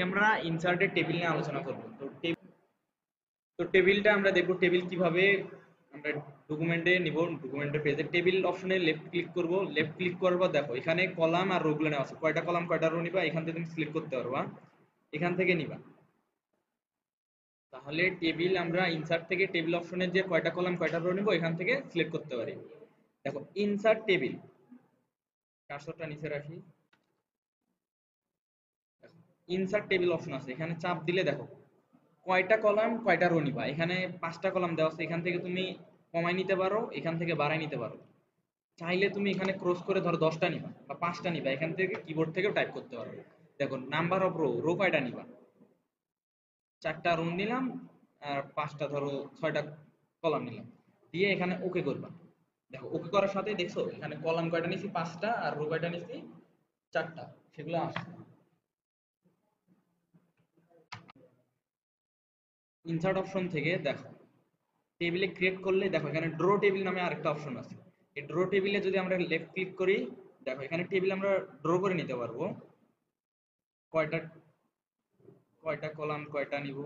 আমরা inserted table নিয়ে আলোচনা করব। তো টেবিলটা আমরা দেখব টেবিল কিভাবে আমরা ডকুমেন্টে নিব। ডকুমেন্টের পেজে টেবিল অপশনে লেফট ক্লিক করব। লেফট ক্লিক করার পর দেখো এখানে কলাম আর রো গুলো নেওয়া আছে, কয়টা কলাম কয়টা রো নিবা এখান থেকে তুমি সিলেক্ট করতে পারবা, এখান থেকে নিবা। তাহলে টেবিল আমরা ইনসার্ট থেকে টেবিল অপশনে যে কয়টা কলাম কয়টা রো নিব এখান থেকে সিলেক্ট করতে পারি। দেখো ইনসার্ট টেবিল, কার্সরটা নিচে রাখি, ইনসার্ট টেবিল অপশন আছে, এখানে চাপ দিলে দেখো কয়টা কলাম কয়টা রো নিবা। এখানে 5টা কলাম দেওয়া আছে, এখান থেকে তুমি কমাই নিতে পারো, এখান থেকে বাড়াই নিতে পারো। চাইলে তুমি এখানে ক্রস করে ধরো 10টা নিবা বা 5টা নিবা, এখান থেকে কিবোর্ড থেকেও টাইপ করতে পারো। দেখো নাম্বার অফ রো, রো কয়টা নিবা, 4টা রো নিলাম, আর 5টা ধরো 6টা কলাম নিলাম, দিয়ে এখানে ওকে করবা। দেখো ওকে করার সাথে দেখছো এখানে কলাম কয়টা নিছি 5টা আর রো কয়টা নিছি 4টা, সেগুলো আসছে। ইনসার্ট অপশন থেকে দেখো টেবিলে ক্রিয়েট করলে দেখো এখানে ড্র টেবিল নামে আরেকটা অপশন আছে। এই ড্র টেবিলে যদি আমরা লেফট ক্লিক করি, দেখো এখানে টেবিল আমরা ড্র করে নিতে পারবো, কয়টা কয়টা কলাম কয়টা নিব।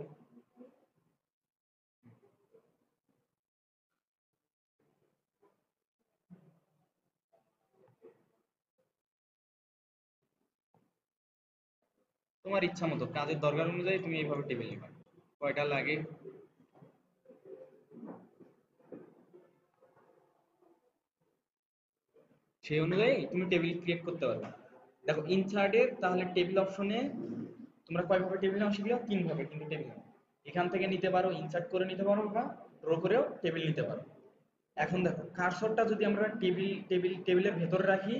তোমার ইচ্ছা মতো কাজের দরকার অনুযায়ী তুমি এইভাবে টেবিল নিবা, কয়টা লাগে সেই অনুযায়ী তুমি টেবিল ক্রিয়েট করতে পারবে। দেখো ইনসার্টের তাহলে টেবিল অপশনে তোমরা কয়ভাবে টেবিল নাও শিখলে, 3 ভাবে কিন্তু টেবিল নাও। এখান থেকে নিতে পারো, ইনসার্ট করে নিতে পারো, বা ড্র করেও টেবিল নিতে পারো। এখন দেখো কার্সরটা যদি আমরা টেবিলের ভেতরে রাখি,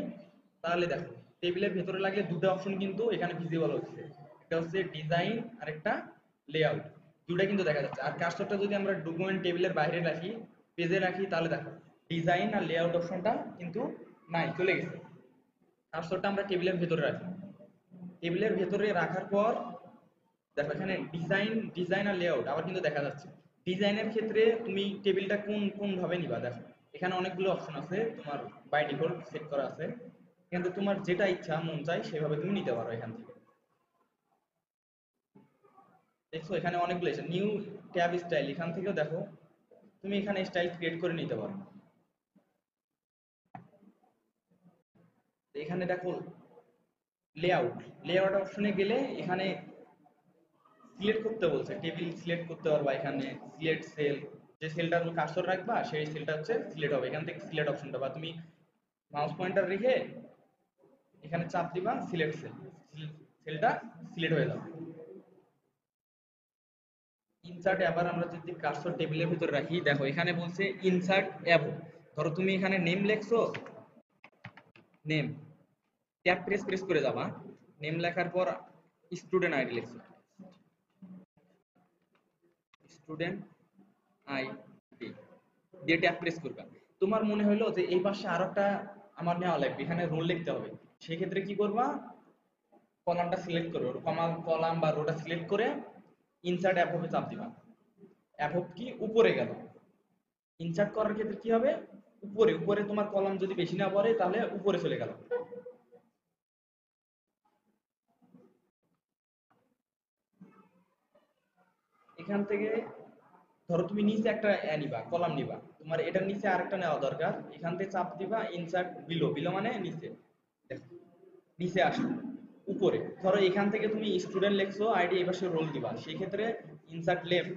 তাহলে দেখো টেবিলের ভেতরে লাগলে দুটো অপশন কিন্তু এখানে ভিজিবল হচ্ছে, একটা হচ্ছে ডিজাইন আর একটা লেআউট, দুটো কিন্তু দেখা যাচ্ছে। আর কার্সরটা যদি আমরা ডকুমেন্ট টেবিলের বাইরে রাখি, পেজে রাখি, তাহলে দেখো ডিজাইন আর লেআউট অপশনটা কিন্তু নাই, চলে গেছে। কার্সরটা আমরা টেবিলের ভেতরে রাখি, টেবিলের ভেতরে রাখার পর দেখো এখানে ডিজাইন আর লেআউট আবার কিন্তু দেখা যাচ্ছে। ডিজাইনের ক্ষেত্রে তুমি টেবিলটা কোন কোন ভাবে নিবা, দেখো এখানে অনেকগুলো অপশন আছে, তোমার বাই ডিফল্ট সেট করা আছে, কিন্তু তোমার যেটা ইচ্ছা মন চাই সেভাবে তুমি নিতে পারো এখান থেকে। দেখছো এখানে অনেকগুলো আছে, নিউ ট্যাব স্টাইল, এখান থেকেও দেখো তুমি এখানে স্টাইল ক্রিয়েট করে নিতে পারো। তো এখানে দেখো লেআউট, লেআউট অপশনে গেলে এখানে সিলেক্ট করতে বলছে, টেবিল সিলেক্ট করতে পারবা, এখানে সিলেক্ট সেল, যে সেলটার উপর কার্সর রাখবা সেই সেলটা হচ্ছে সিলেক্ট হবে, এখান থেকে সিলেক্ট অপশনটা, বা তুমি মাউস পয়েন্টার রেখে এখানে চাপ দিবা, সিলেক্ট সেল, সেলটা সিলেক্ট হয়ে যাবে। ইনসার্ট আবার আমরা যদি কার্সর টেবিলের ভিতরে রাখি, দেখো এখানে বলছে ইনসার্ট অ্যাবো, ধরো তুমি এখানে নেম লেখছো, নেম ট্যাব প্রেস প্রেস করে যাবা, নেম লেখার পর স্টুডেন্ট আইডি লিখছো, স্টুডেন্ট আইডি দিয়ে ট্যাব প্রেস করবা। তোমার মনে হলো যে এই পাশে আরো একটা আমার নেওয়া লাগবে, এখানে রোল লিখতে হবে, সেই ক্ষেত্রে কি করবা, কলামটা সিলেক্ট করো, কলাম বা রোটা সিলেক্ট করে ইনসার্ট অ্যাপে চাপ দিবা। অ্যাপপ কি উপরে গেল, ইনসার্ট করার ক্ষেত্রে কি হবে, উপরে উপরে তোমার কলাম যদি বেশি না পড়ে তাহলে উপরে চলে গেল। এখান থেকে ধরো তুমি নিচে একটা নিবা, কলাম নিবা, তোমার এটার নিচে আরেকটা নেওয়া দরকার, এখান থেকে চাপ দিবা ইনসার্ট বিলো, বিলো মানে নিচে, দেখো নিচে আসো, উপরে ধরো এখান থেকে তুমি স্টুডেন্ট লেখছো, আইডি এই পাশে রোল দিবা, সেই ক্ষেত্রে ইনসার্ট লেফট,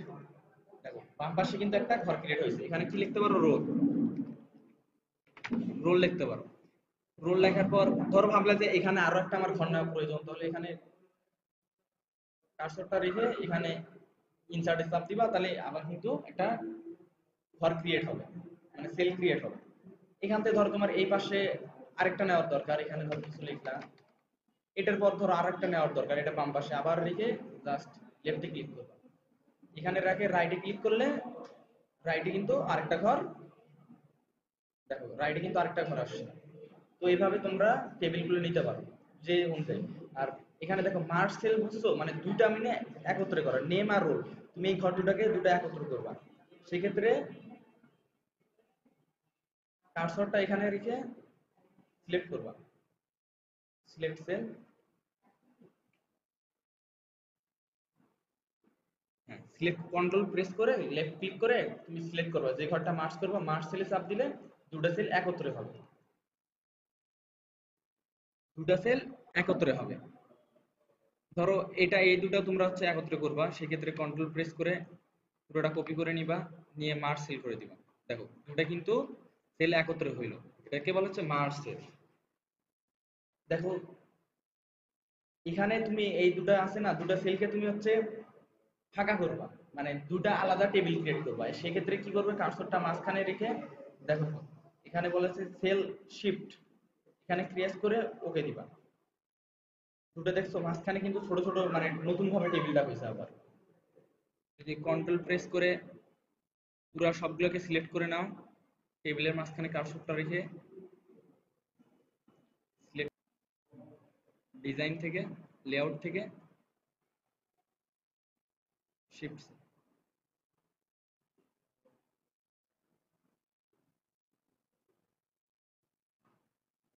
দেখো বাম পাশে কিন্তু একটা ঘর ক্রিয়েট হয়েছে, এখানে কি লিখতে পারো, রোল, রোল লিখতে পারো। রোল লেখার পর ধরো ভাবলে যে এখানে আরো একটা আমার ঘর নেওয়া প্রয়োজন, তাহলে এখানে কার্সরটা রেখে এখানে ইনসার্টে চাপ দিবা, তাহলে আবার কিন্তু একটা ঘর ক্রিয়েট হবে, মানে সেল ক্রিয়েট হবে। এখান থেকে ধরো তোমার এই পাশে আরেকটা নেওয়ার দরকার, এখানে ধরো কিছু লিখলা, এটার পর ধরো আরেকটা নেওয়ার দরকার, এটা বাম পাশে আবার রেখে জাস্ট লেফটে ক্লিক করবা, এখানে রাখে রাইটে ক্লিক করলে রাইটে কিন্তু আরেকটা ঘর, দেখো রাইটে কিন্তু আরেকটা ঘর আসছে। তো এইভাবে তোমরা টেবিলগুলো নিতে পারো যে অনুযায়ী। আর এখানে দেখো মার্জ সেল বুঝছো, মানে দুইটা মিলে একত্রে করা, নেম আর রোল, তুমি এই ঘর দুটাকে দুটো একত্র করবা, সেক্ষেত্রে কার্সরটা এখানে রেখে সিলেক্ট করবা, select cell, select control press করে লেফট ক্লিক করে তুমি সিলেক্ট করবে যে ঘরটা মার্জ করবে, মার্জ সেলে চাপ দিলে দুটো সেল একত্রে হবে, দুটো সেল একত্রে হবে। ধরো এটা এই দুটো তোমরা হচ্ছে একত্রে করবা, সেক্ষেত্রে কন্ট্রোল প্রেস করে পুরোটা কপি করে নিবা, নিয়ে মার্জ সেল করে দিবা। দেখো দুটা কিন্তু সেল একত্রে হইলো, এটাকে বলা হচ্ছে মার্জ সেল। দেখো এখানে তুমি এই দুটো আছে না, দুটো সেলকে তুমি হচ্ছে ফাঁকা করবা, মানে দুটা আলাদা টেবিল ক্রিয়েট করবা। সেক্ষেত্রে কি করবে, কার্সরটা মাঝখানে রেখে দেখো এখানে বলেছে সেল শিফট, এখানে ক্রিয়েট করে ওকে দিবা। দুটো দেখছো মাঝখানে কিন্তু ছোট ছোট মানে নতুন ভাবে টেবিলটা হয়েছে। আবার যদি কন্ট্রোল প্রেস করে পুরো সবগুলোকে সিলেক্ট করে নাও, টেবিলের মাঝখানে কার্সরটা রেখে সিলেক্ট, ডিজাইন থেকে লেআউট থেকে শিফট